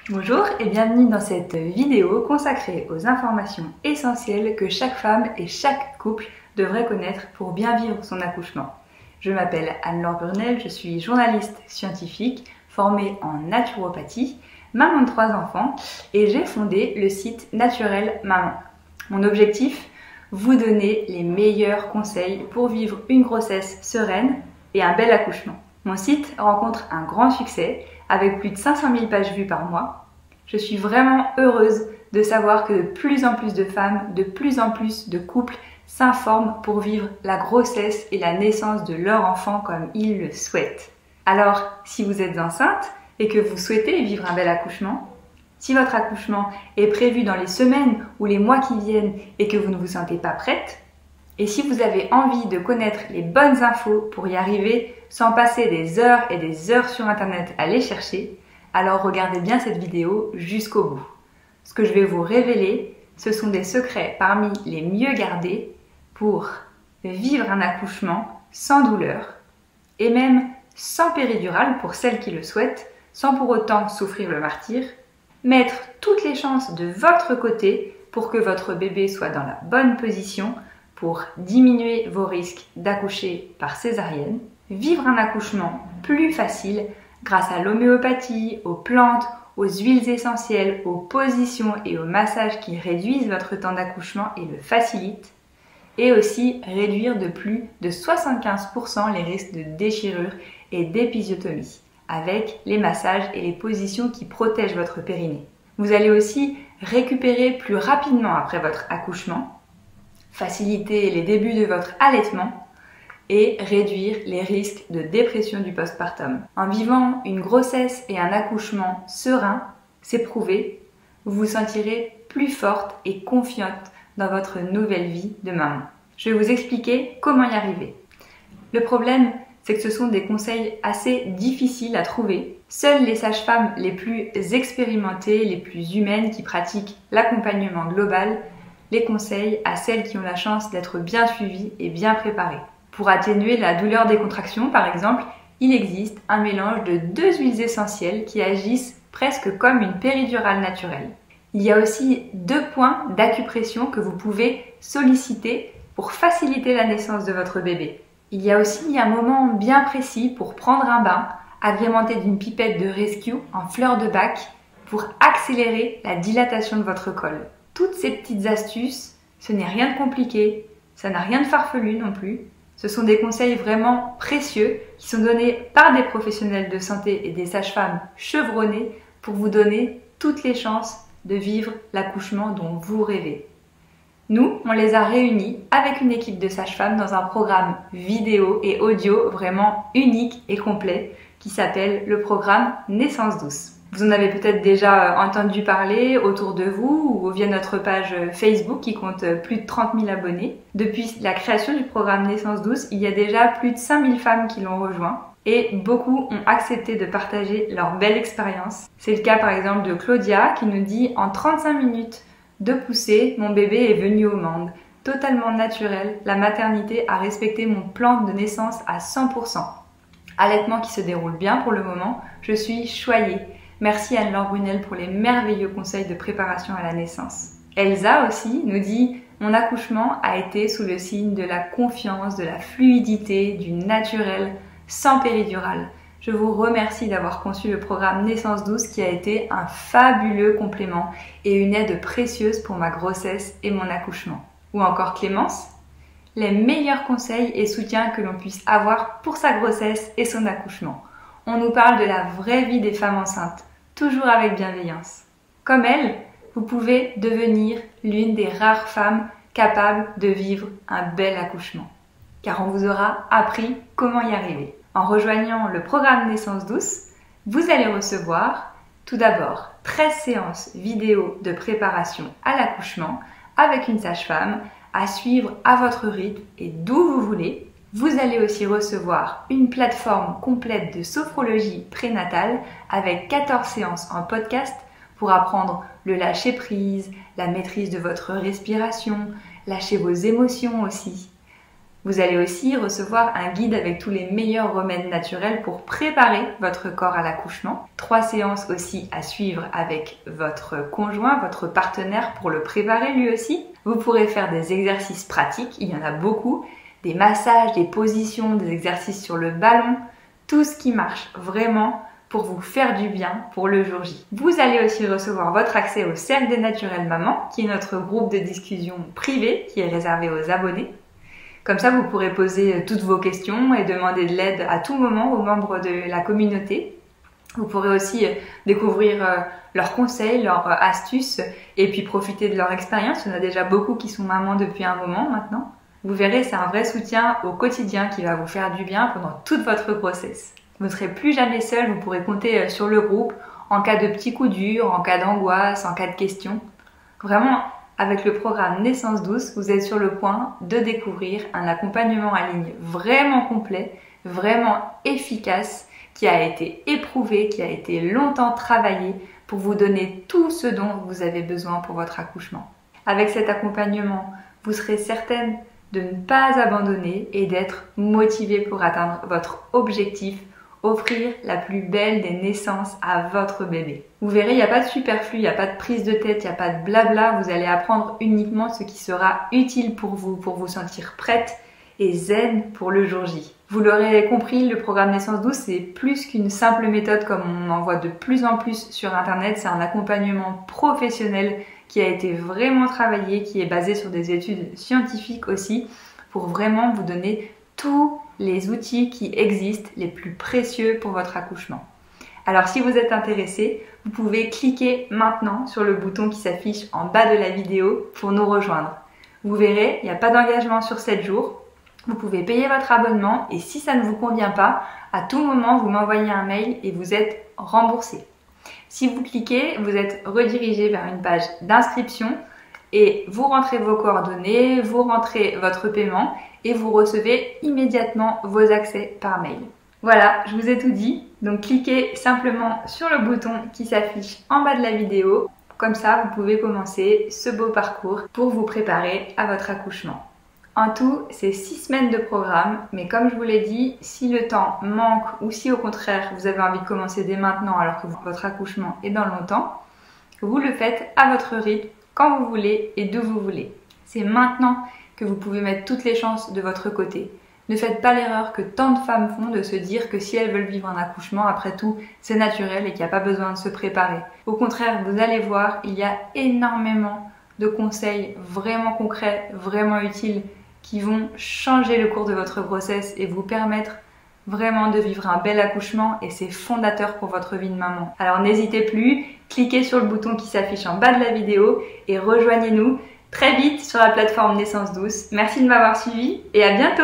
Bonjour et bienvenue dans cette vidéo consacrée aux informations essentielles que chaque femme et chaque couple devrait connaître pour bien vivre son accouchement. Je m'appelle Anne-Laure Burnel, je suis journaliste scientifique formée en naturopathie, maman de 3 enfants et j'ai fondé le site Naturel Maman. Mon objectif, vous donner les meilleurs conseils pour vivre une grossesse sereine et un bel accouchement. Mon site rencontre un grand succès avec plus de 500 000 pages vues par mois. Je suis vraiment heureuse de savoir que de plus en plus de femmes, de plus en plus de couples s'informent pour vivre la grossesse et la naissance de leur enfant comme ils le souhaitent. Alors, si vous êtes enceinte et que vous souhaitez vivre un bel accouchement, si votre accouchement est prévu dans les semaines ou les mois qui viennent et que vous ne vous sentez pas prête, et si vous avez envie de connaître les bonnes infos pour y arriver sans passer des heures et des heures sur internet à les chercher, alors regardez bien cette vidéo jusqu'au bout. Ce que je vais vous révéler, ce sont des secrets parmi les mieux gardés pour vivre un accouchement sans douleur et même sans péridurale pour celles qui le souhaitent, sans pour autant souffrir le martyre, mettre toutes les chances de votre côté pour que votre bébé soit dans la bonne position pour diminuer vos risques d'accoucher par césarienne, vivre un accouchement plus facile grâce à l'homéopathie, aux plantes, aux huiles essentielles, aux positions et aux massages qui réduisent votre temps d'accouchement et le facilitent, et aussi réduire de plus de 75% les risques de déchirure et d'épisiotomie avec les massages et les positions qui protègent votre périnée. Vous allez aussi récupérer plus rapidement après votre accouchement, faciliter les débuts de votre allaitement et réduire les risques de dépression du postpartum. En vivant une grossesse et un accouchement serein, c'est prouvé, vous vous sentirez plus forte et confiante dans votre nouvelle vie de maman. Je vais vous expliquer comment y arriver. Le problème, c'est que ce sont des conseils assez difficiles à trouver. Seules les sages-femmes les plus expérimentées, les plus humaines qui pratiquent l'accompagnement global, les conseillent à celles qui ont la chance d'être bien suivies et bien préparées. Pour atténuer la douleur des contractions, par exemple, il existe un mélange de 2 huiles essentielles qui agissent presque comme une péridurale naturelle. Il y a aussi 2 points d'acupression que vous pouvez solliciter pour faciliter la naissance de votre bébé. Il y a aussi un moment bien précis pour prendre un bain, agrémenté d'une pipette de Rescue en fleur de bac pour accélérer la dilatation de votre col. Toutes ces petites astuces, ce n'est rien de compliqué, ça n'a rien de farfelu non plus. Ce sont des conseils vraiment précieux qui sont donnés par des professionnels de santé et des sages-femmes chevronnées pour vous donner toutes les chances de vivre l'accouchement dont vous rêvez. Nous, on les a réunis avec une équipe de sages-femmes dans un programme vidéo et audio vraiment unique et complet qui s'appelle le programme Naissance douce. Vous en avez peut-être déjà entendu parler autour de vous ou via notre page Facebook qui compte plus de 30 000 abonnés. Depuis la création du programme Naissance douce, il y a déjà plus de 5 000 femmes qui l'ont rejoint et beaucoup ont accepté de partager leur belle expérience. C'est le cas par exemple de Claudia qui nous dit « En 35 minutes de poussée, mon bébé est venu au monde. Totalement naturel, la maternité a respecté mon plan de naissance à 100%. Allaitement qui se déroule bien pour le moment, je suis choyée. Merci Anne-Laure Brunel pour les merveilleux conseils de préparation à la naissance. » Elsa aussi nous dit « Mon accouchement a été sous le signe de la confiance, de la fluidité, du naturel, sans péridurale. Je vous remercie d'avoir conçu le programme Naissance douce qui a été un fabuleux complément et une aide précieuse pour ma grossesse et mon accouchement. » Ou encore Clémence, les meilleurs conseils et soutiens que l'on puisse avoir pour sa grossesse et son accouchement. On nous parle de la vraie vie des femmes enceintes, toujours avec bienveillance. Comme elle, vous pouvez devenir l'une des rares femmes capables de vivre un bel accouchement, car on vous aura appris comment y arriver. En rejoignant le programme Naissance douce, vous allez recevoir tout d'abord 13 séances vidéo de préparation à l'accouchement avec une sage-femme à suivre à votre rythme et d'où vous voulez. Vous allez aussi recevoir une plateforme complète de sophrologie prénatale avec 14 séances en podcast pour apprendre le lâcher-prise, la maîtrise de votre respiration, lâcher vos émotions aussi. Vous allez aussi recevoir un guide avec tous les meilleurs remèdes naturels pour préparer votre corps à l'accouchement. 3 séances aussi à suivre avec votre conjoint, votre partenaire pour le préparer lui aussi. Vous pourrez faire des exercices pratiques, il y en a beaucoup, des massages, des positions, des exercices sur le ballon, tout ce qui marche vraiment pour vous faire du bien pour le jour J. Vous allez aussi recevoir votre accès au Cercle des Naturelles Mamans, qui est notre groupe de discussion privé qui est réservé aux abonnés. Comme ça, vous pourrez poser toutes vos questions et demander de l'aide à tout moment aux membres de la communauté. Vous pourrez aussi découvrir leurs conseils, leurs astuces et puis profiter de leur expérience. Il y en a déjà beaucoup qui sont mamans depuis un moment maintenant. Vous verrez, c'est un vrai soutien au quotidien qui va vous faire du bien pendant toute votre grossesse. Vous ne serez plus jamais seul, vous pourrez compter sur le groupe en cas de petits coups durs, en cas d'angoisse, en cas de questions. Vraiment, avec le programme Naissance Douce, vous êtes sur le point de découvrir un accompagnement en ligne vraiment complet, vraiment efficace, qui a été éprouvé, qui a été longtemps travaillé pour vous donner tout ce dont vous avez besoin pour votre accouchement. Avec cet accompagnement, vous serez certaine de ne pas abandonner et d'être motivée pour atteindre votre objectif, offrir la plus belle des naissances à votre bébé. Vous verrez, il n'y a pas de superflu, il n'y a pas de prise de tête, il n'y a pas de blabla, vous allez apprendre uniquement ce qui sera utile pour vous sentir prête et zen pour le jour J. Vous l'aurez compris, le programme Naissance Douce, c'est plus qu'une simple méthode comme on en voit de plus en plus sur internet, c'est un accompagnement professionnel qui a été vraiment travaillé, qui est basé sur des études scientifiques aussi, pour vraiment vous donner tous les outils qui existent, les plus précieux pour votre accouchement. Alors si vous êtes intéressé, vous pouvez cliquer maintenant sur le bouton qui s'affiche en bas de la vidéo pour nous rejoindre. Vous verrez, il n'y a pas d'engagement sur 7 jours. Vous pouvez payer votre abonnement et si ça ne vous convient pas, à tout moment vous m'envoyez un mail et vous êtes remboursé. Si vous cliquez, vous êtes redirigé vers une page d'inscription et vous rentrez vos coordonnées, vous rentrez votre paiement et vous recevez immédiatement vos accès par mail. Voilà, je vous ai tout dit. Donc cliquez simplement sur le bouton qui s'affiche en bas de la vidéo. Comme ça, vous pouvez commencer ce beau parcours pour vous préparer à votre accouchement. En tout, c'est 6 semaines de programme, mais comme je vous l'ai dit, si le temps manque ou si au contraire vous avez envie de commencer dès maintenant alors que votre accouchement est dans longtemps, vous le faites à votre rythme, quand vous voulez et d'où vous voulez. C'est maintenant que vous pouvez mettre toutes les chances de votre côté. Ne faites pas l'erreur que tant de femmes font de se dire que si elles veulent vivre un accouchement, après tout, c'est naturel et qu'il n'y a pas besoin de se préparer. Au contraire, vous allez voir, il y a énormément de conseils vraiment concrets, vraiment utiles, qui vont changer le cours de votre grossesse et vous permettre vraiment de vivre un bel accouchement et c'est fondateur pour votre vie de maman. Alors n'hésitez plus, cliquez sur le bouton qui s'affiche en bas de la vidéo et rejoignez-nous très vite sur la plateforme Naissance Douce. Merci de m'avoir suivi et à bientôt!